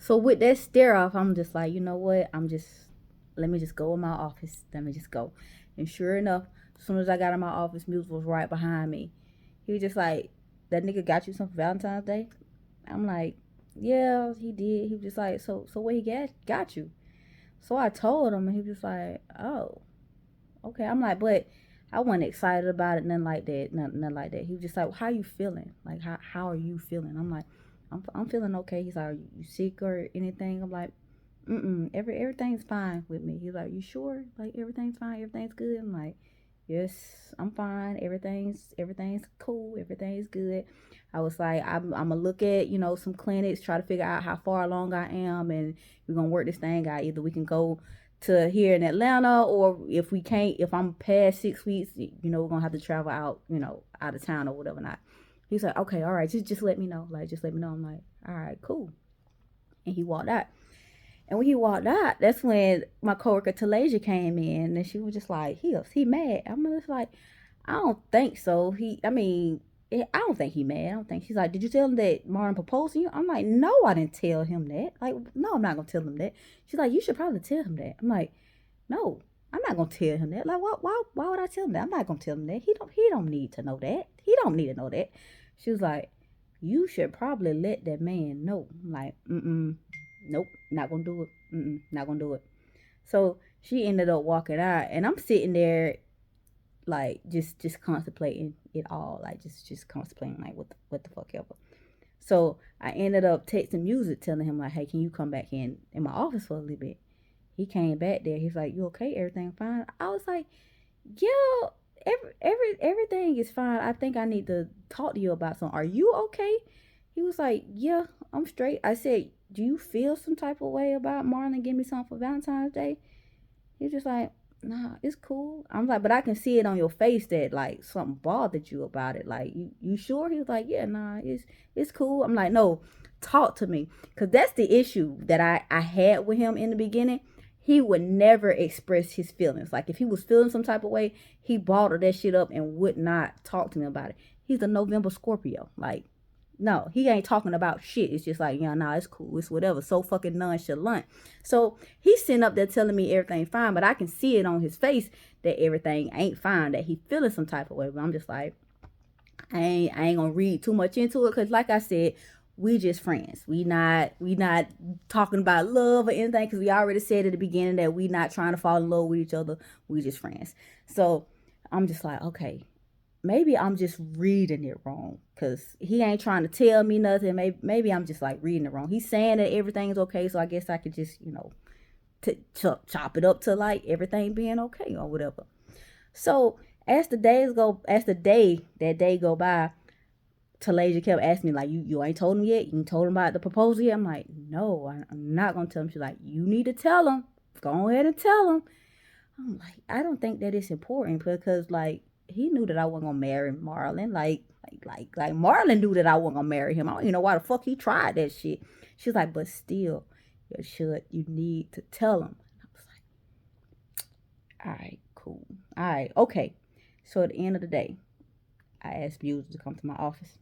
So with that stare off, I'm just like, you know what? Let me just go in my office. Let me just go. And sure enough, as soon as I got in my office, Muse was right behind me. He was just like, that nigga got you something for Valentine's Day? I'm like, yeah, he did. He was just like, so what he got you? So I told him, and he was just like, oh, okay. I'm like, but I wasn't excited about it, nothing like that, nothing like that. He was just like, how you feeling? Like, how are you feeling? I'm like, I'm feeling okay. He's like, are you sick or anything? I'm like, everything's fine with me. He's like, you sure? Like everything's fine, everything's good. I'm like, yes, I'm fine. Everything's cool. Everything's good. I was like, I'm gonna look at some clinics, try to figure out how far along I am, and we're gonna work this thing out. Either we can go to here in Atlanta, or if we can't, if I'm past 6 weeks, we're gonna have to travel out, out of town or whatever. Not. He's like, okay, all right, just let me know. Like, just let me know. I'm like, all right, cool. And he walked out. And when he walked out, that's when my coworker Talasia came in, and she was just like, he mad. I'm just like, I don't think so. I don't think he mad. I don't think. She's like, did you tell him that Martin proposed to you? I'm like, no, I didn't tell him that. Like, no, I'm not gonna tell him that. She's like, you should probably tell him that. I'm like, no, I'm not gonna tell him that. Like, why would I tell him that? I'm not gonna tell him that. He don't need to know that. He don't need to know that. She was like, you should probably let that man know. I'm like, nope, not gonna do it. Not gonna do it. So she ended up walking out, and I'm sitting there like just contemplating it all, like just contemplating like what the fuck ever. So I ended up texting Music, telling him like, hey, can you come back in my office for a little bit? He came back there. He's like, you okay? Everything fine? I was like, yeah, everything is fine. I think I need to talk to you about something. Are you okay? He was like, yeah, I'm straight. I said, do you feel some type of way about Marlon giving me something for Valentine's Day? He's just like, nah, it's cool. I'm like, but I can see it on your face that like something bothered you about it. Like, you sure? He was like, yeah, nah, it's cool. I'm like, no, talk to me. Cause that's the issue that I had with him in the beginning. He would never express his feelings. Like if he was feeling some type of way, he bottled that shit up and would not talk to me about it. He's a November Scorpio. Like, no, he ain't talking about shit. It's just like, yeah, nah, it's cool. It's whatever. So fucking nonchalant. So he's sitting up there telling me everything fine, but I can see it on his face that everything ain't fine, that he feeling some type of way. But I'm just like, I ain't gonna read too much into it, because like I said, we just friends. We not talking about love or anything, because we already said at the beginning that we not trying to fall in love with each other. We just friends. So I'm just like, okay, maybe I'm just reading it wrong, because he ain't trying to tell me nothing. Maybe I'm just like reading it wrong. He's saying that everything's okay, so I guess I could just chop it up to like everything being okay or whatever. So as the day go by, Talasia kept asking me like, you ain't told him yet? You ain't told him about the proposal yet? I'm like, no, I'm not gonna tell him. She's like, you need to tell him. Go ahead and tell him. I'm like, I don't think that it's important, because like he knew that I wasn't gonna marry Marlon. Like Marlon knew that I wasn't gonna marry him. I don't even know why the fuck he tried that shit. She's like, but still, you need to tell him. I was like, all right, cool. All right, okay. So at the end of the day, I asked Muse to come to my office.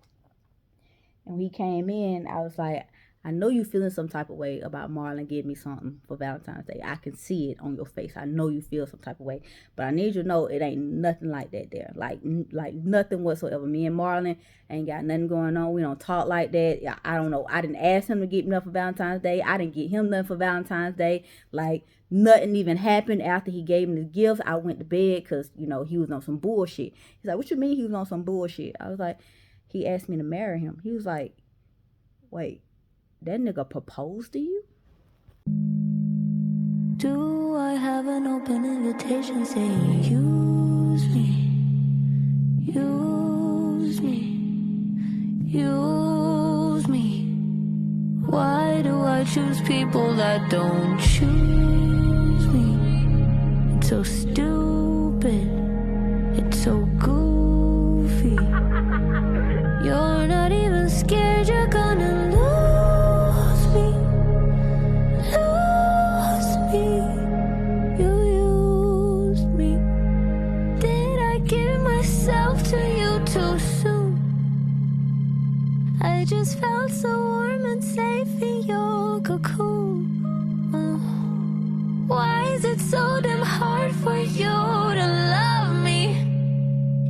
And when he came in, I was like, I know you feeling some type of way about Marlon giving me something for Valentine's Day. I can see it on your face. I know you feel some type of way. But I need you to know it ain't nothing like that there. Like nothing whatsoever. Me and Marlon ain't got nothing going on. We don't talk like that. I don't know. I didn't ask him to get me nothing for Valentine's Day. I didn't get him nothing for Valentine's Day. Like, nothing even happened after he gave me the gifts. I went to bed because, he was on some bullshit. He's like, what you mean he was on some bullshit? I was like, he asked me to marry him. He was like, wait, that nigga proposed to you? Do I have an open invitation saying use me, use me, use me? Why do I choose people that don't choose me? It's so stupid, it's so goofy. You're not even scared you're gonna lose me. You used me. Did I give myself to you too soon? I just felt so warm and safe in your cocoon. Why is it so damn hard for you to love me?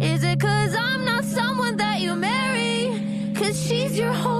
Is it 'cause I'm not someone that you marry? 'Cause she's your whole